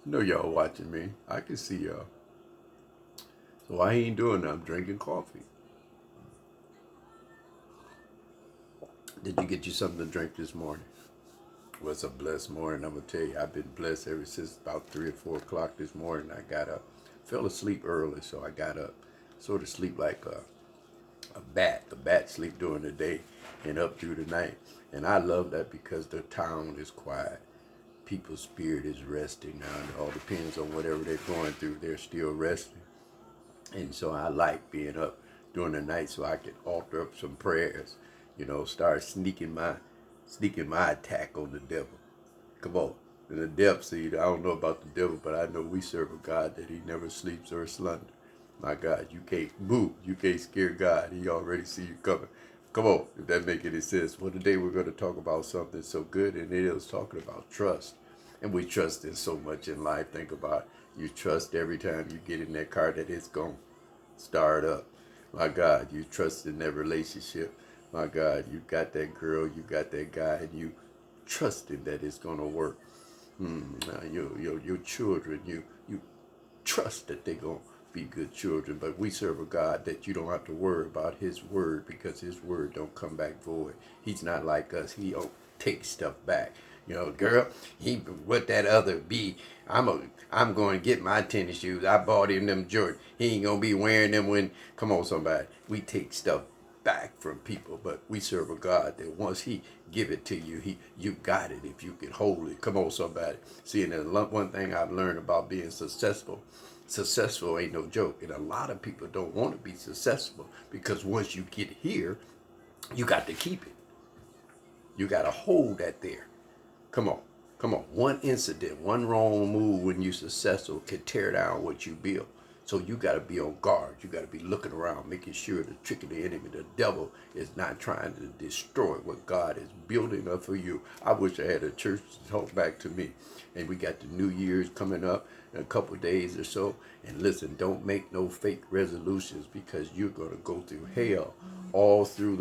I know y'all watching me. I can see y'all. So I ain't doing that. I'm drinking coffee. Did you get you something to drink this morning? Well, it's a blessed morning. I'm gonna tell you, I've been blessed ever since about 3 or 4 o'clock this morning. I got up, fell asleep early, so I got up, sort of sleep like a bat. The bat sleep during the day and up through the night. And I love that because the town is quiet. People's spirit is resting now. It all depends on whatever they're going through. They're still resting. And so I like being up during the night so I can alter up some prayers, start sneaking my attack on the devil. Come on. And the devil, see, I don't know about the devil, but I know we serve a God that he never sleeps or slumbers. My God, you can't move. You can't scare God. He already see you coming. Come on, if that make any sense. Well, today we're going to talk about something so good, and it is talking about trust. And we trust in so much in life. Think about it. You trust every time you get in that car that it's going to start up. My God, you trust in that relationship. My God, you got that girl, you got that guy, and you trusting that it's going to work. Your children, you trust that they're going to be good children. But we serve a God that you don't have to worry about his word because his word don't come back void. He's not like us. He don't take stuff back. Girl, he what that other be. I'm going to get my tennis shoes. I bought him them Jordan. He ain't gonna be wearing them when. Come on, somebody. We take stuff back from people, but we serve a God that once he give it to you, you got it if you can hold it. Come on, somebody. See, and one thing I've learned about being successful ain't no joke. And a lot of people don't want to be successful because once you get here, you got to keep it. You got to hold that there. Come on. Come on. One incident, one wrong move when you're successful can tear down what you build. So you got to be on guard. You got to be looking around, making sure the trick of the enemy, the devil, is not trying to destroy what God is building up for you. I wish I had a church to talk back to me. And we got the New Year's coming up in a couple of days or so. And listen, don't make no fake resolutions because you're going to go through hell all through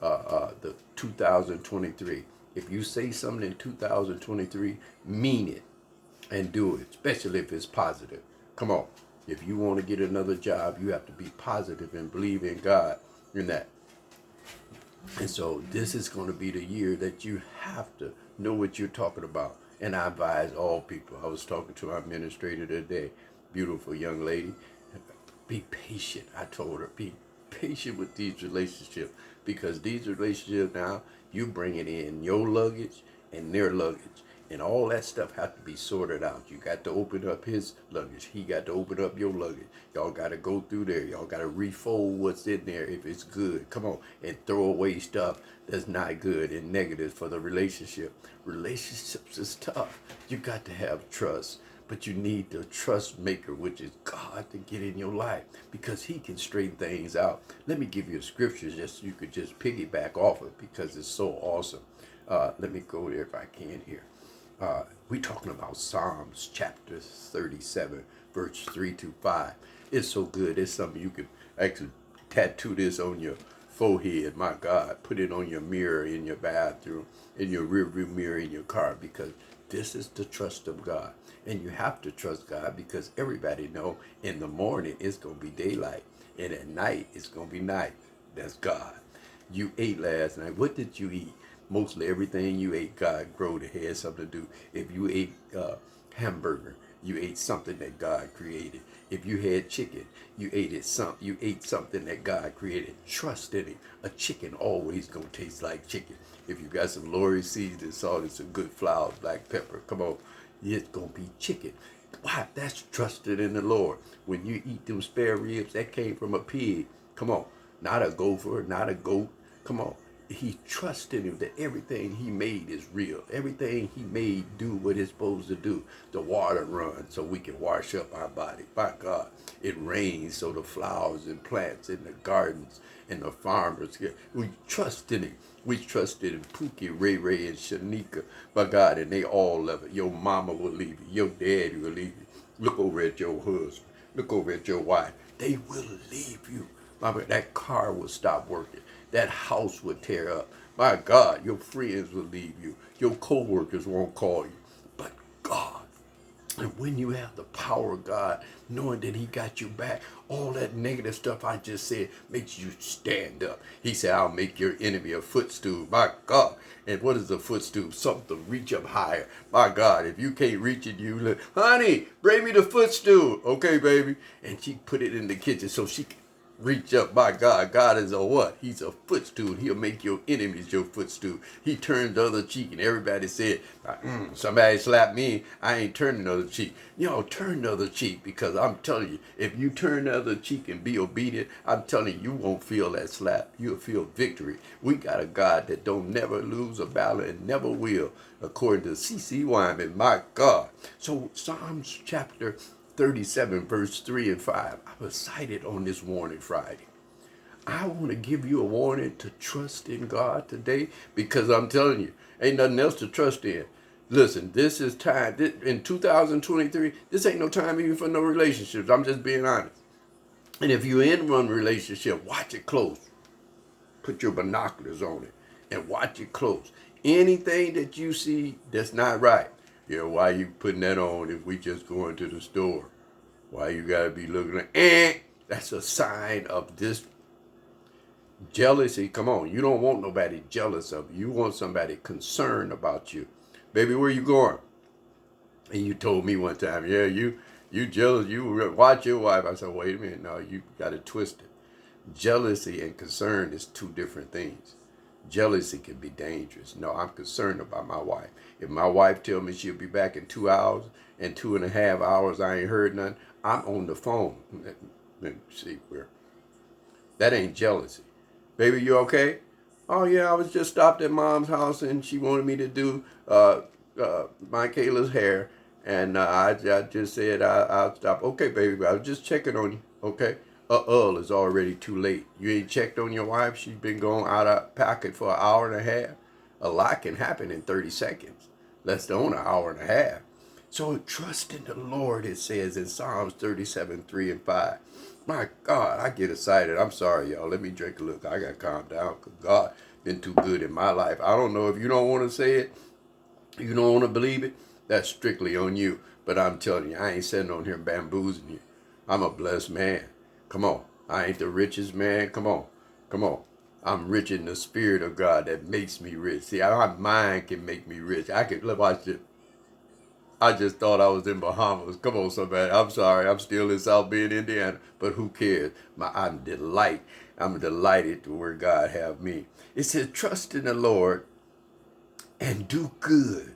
the 2023. If you say something in 2023, mean it and do it, especially if it's positive. Come on. If you want to get another job, you have to be positive and believe in God in that. And so this is going to be the year that you have to know what you're talking about. And I advise all people. I was talking to our administrator today, beautiful young lady. Be patient. I told her, be patient with these relationships because these relationships now, you bring it in your luggage and their luggage. And all that stuff has to be sorted out. You got to open up his luggage. He got to open up your luggage. Y'all got to go through there. Y'all got to refold what's in there if it's good. Come on. And throw away stuff that's not good and negative for the relationship. Relationships is tough. You got to have trust. But you need the trust maker, which is God, to get in your life because he can straighten things out. Let me give you a scripture just so you could just piggyback off it because it's so awesome. Let me go there if I can here. We're talking about Psalms chapter 37, verse 3 to 5. It's so good. It's something you could actually tattoo this on your forehead. My God, put it on your mirror in your bathroom, in your rearview mirror in your car, because this is the trust of God. And you have to trust God because everybody know in the morning it's going to be daylight and at night it's going to be night. That's God. You ate last night. What did you eat? Mostly everything you ate, God growed it, had something to do. If you ate hamburger, you ate something that God created. If you had chicken, you ate something that God created. Trust in it. A chicken always gonna taste like chicken. If you got some Lori seasoning salt and some good flour, black pepper, come on, it's gonna be chicken. Why? That's trusted in the Lord. When you eat them spare ribs, that came from a pig. Come on, not a gopher, not a goat. Come on. He trusted him that everything he made is real. Everything he made do what it's supposed to do. The water runs so we can wash up our body. By God, it rains so the flowers and plants in the gardens and the farmers get. We trust in him. We trusted in Pookie, Ray Ray, and Shanika. By God, and they all love it. Your mama will leave you. Your daddy will leave you. Look over at your husband. Look over at your wife. They will leave you. Mama, that car will stop working. That house would tear up. My God, your friends will leave you. Your co-workers won't call you. But God, And when you have the power of God, knowing that he got you back, all that negative stuff I just said makes you stand up. He said, I'll make your enemy a footstool. My God. And what is a footstool? Something to reach up higher. My God, if you can't reach it, you look, honey, bring me the footstool. Okay, baby. And she put it in the kitchen so she could reach up. My God, God is a what? He's a footstool. He'll make your enemies your footstool. He turned the other cheek, and everybody said, somebody slapped me, I ain't turning the other cheek. Turn the other cheek, because I'm telling you, if you turn the other cheek and be obedient, I'm telling you, you won't feel that slap. You'll feel victory. We got a God that don't never lose a battle and never will, according to C.C. Wyman. My God. So Psalms chapter 37, verse 3 and 5. I was cited on this warning Friday. I want to give you a warning to trust in God today, because I'm telling you, ain't nothing else to trust in. Listen, this is time. In 2023, this ain't no time even for no relationships. I'm just being honest. And if you're in one relationship, watch it close. Put your binoculars on it and watch it close. Anything that you see that's not right, why you putting that on if we just going to the store? Why you gotta be looking like, that's a sign of this jealousy. Come on, you don't want nobody jealous of you. You want somebody concerned about you. Baby, where you going? And you told me one time, yeah, you jealous, you watch your wife. I said, wait a minute, no, you got it twisted. Jealousy and concern is two different things. Jealousy can be dangerous. No, I'm concerned about my wife. If my wife tell me she'll be back in 2 hours and 2.5 hours, I ain't heard nothing, I'm on the phone. Let me see where. That ain't jealousy. Baby, you okay? Oh yeah, I was just stopped at mom's house and she wanted me to do my Kayla's hair, and I just said I'll stop. Okay, baby, I was just checking on you. Okay. It's already too late. You ain't checked on your wife. She's been going out of pocket for an hour and a half. A lot can happen in 30 seconds, less than an hour and a half. So trust in the Lord, it says in Psalms 37, 3 and 5. My God, I get excited. I'm sorry, y'all. Let me drink a look. I got to calm down, because God been too good in my life. I don't know if you don't want to say it, you don't want to believe it, that's strictly on you. But I'm telling you, I ain't sitting on here bamboozling you. I'm a blessed man. Come on. I ain't the richest man. Come on. Come on. I'm rich in the spirit of God that makes me rich. See, my mind can make me rich. I can, watch it. I just thought I was in Bahamas. Come on, somebody. I'm sorry. I'm still in South Bend, Indiana. But who cares? I'm delighted to where God have me. It says, trust in the Lord and do good.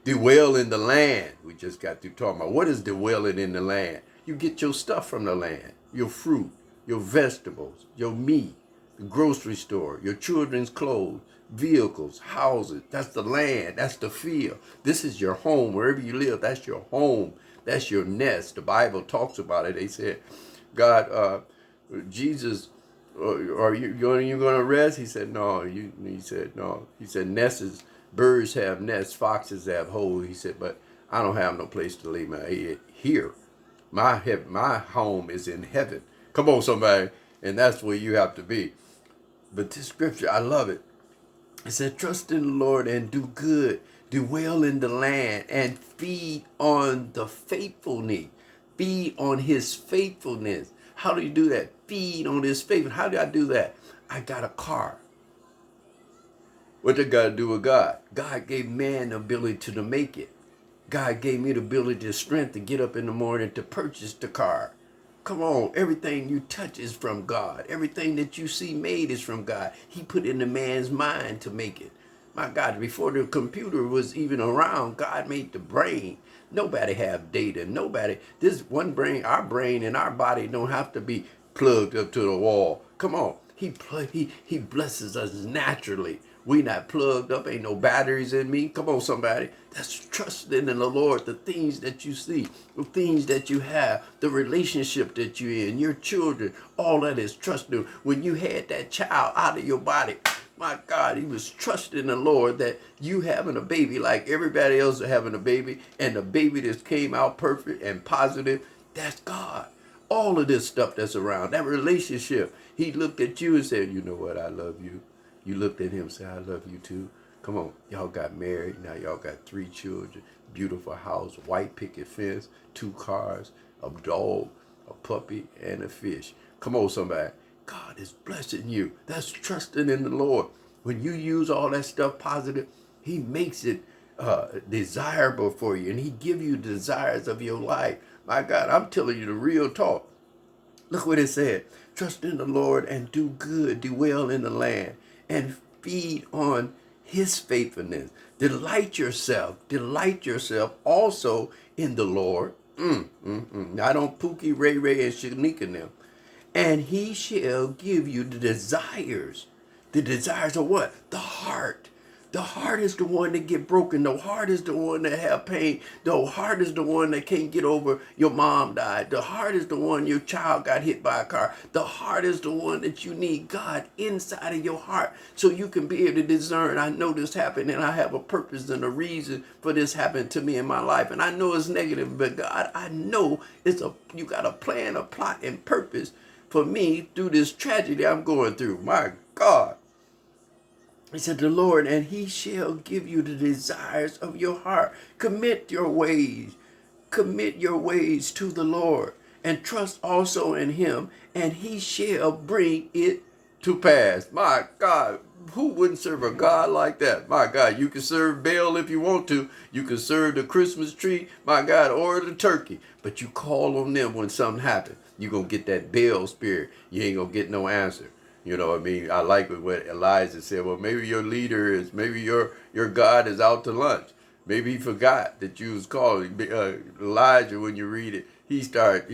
Dwell in the land. We just got through talking about what is dwelling in the land. You get your stuff from the land. Your fruit, your vegetables, your meat, the grocery store, your children's clothes, vehicles, houses. That's the land. That's the field. This is your home. Wherever you live, that's your home. That's your nest. The Bible talks about it. They said, God, Jesus, are you going to rest? He said, no. He said, no. He said, nests, birds have nests, foxes have holes. He said, but I don't have no place to lay my head here. My home is in heaven. Come on, somebody. And that's where you have to be. But this scripture, I love it. It said, trust in the Lord and do good. Dwell in the land and feed on the faithfulness. Feed on his faithfulness. How do you do that? Feed on his faithfulness. How do I do that? I got a car. What they got to do with God? God gave man the ability to make it. God gave me the ability, the strength to get up in the morning to purchase the car. Come on, everything you touch is from God. Everything that you see made is from God. He put in the man's mind to make it. My God, before the computer was even around, God made the brain. Nobody have data. Nobody. This one brain, our brain and our body don't have to be plugged up to the wall. Come on. He blesses us naturally. We not plugged up. Ain't no batteries in me. Come on, somebody. That's trusting in the Lord. The things that you see, the things that you have, the relationship that you're in, your children, all that is trusting. When you had that child out of your body, my God, he was trusting the Lord that you having a baby like everybody else is having a baby, and the baby that came out perfect and positive, that's God. All of this stuff that's around, that relationship, he looked at you and said, you know what, I love you. You looked at him and said, I love you too. Come on, y'all got married. Now y'all got 3 children, beautiful house, white picket fence, 2 cars, a dog, a puppy, and a fish. Come on, somebody. God is blessing you. That's trusting in the Lord. When you use all that stuff positive, He makes it desirable for you, and He give you the desires of your life. My God, I'm telling you the real talk. Look what it said. Trust in the Lord and do good, do well in the land, and feed on His faithfulness. Delight yourself also in the Lord. Not on Pookie, Ray Ray, and Shanika now. And He shall give you the desires. The desires of what? The heart. The heart is the one that get broken. The heart is the one that have pain. The heart is the one that can't get over your mom died. The heart is the one your child got hit by a car. The heart is the one that you need God inside of your heart so you can be able to discern. I know this happened and I have a purpose and a reason for this happening to me in my life. And I know it's negative, but God, I know you got a plan, a plot, and purpose for me through this tragedy I'm going through. My God. He said, the Lord, and He shall give you the desires of your heart. Commit your ways. Commit your ways to the Lord and trust also in Him, and He shall bring it to pass. My God, who wouldn't serve a God like that? My God, you can serve Baal if you want to. You can serve the Christmas tree, my God, or the turkey. But you call on them when something happens. You're going to get that Baal spirit. You ain't going to get no answer. You know what I mean? I like what Elijah said. Well, maybe your leader is, maybe your God is out to lunch. Maybe he forgot that you was calling Elijah. When you read it, he start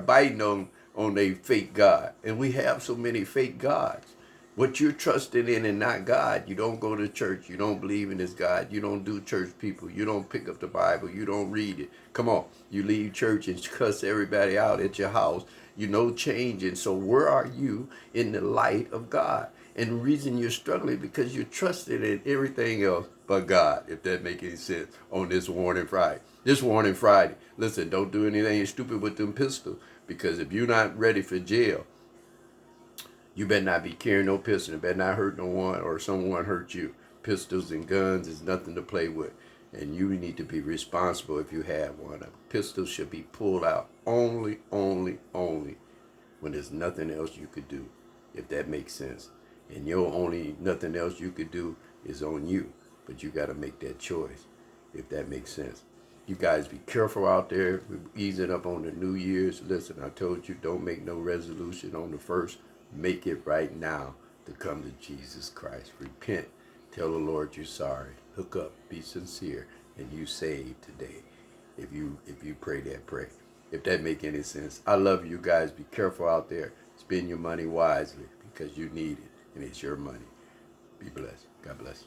biting on a fake God, and we have so many fake gods. What you're trusting in and not God. You don't go to church. You don't believe in this God. You don't do church people. You don't pick up the Bible. You don't read it. Come on. You leave church and cuss everybody out at your house. You know changing. So where are you in the light of God? And the reason you're struggling because you're trusting in everything else but God, if that makes any sense, on this Warning Friday. This Warning Friday. Listen, don't do anything stupid with them pistols, because if you're not ready for jail, you better not be carrying no pistol. You better not hurt no one or someone hurt you. Pistols and guns is nothing to play with. And you need to be responsible if you have one. A pistol should be pulled out only when there's nothing else you could do, if that makes sense. And your only nothing else you could do is on you. But you got to make that choice, if that makes sense. You guys be careful out there. We're easing up on the New Year's. Listen, I told you, don't make no resolution on the first. Make it right now to come to Jesus Christ. Repent. Tell the Lord you're sorry. Hook up. Be sincere. And you saved today. If you pray that prayer. If that make any sense. I love you guys. Be careful out there. Spend your money wisely because you need it. And it's your money. Be blessed. God bless.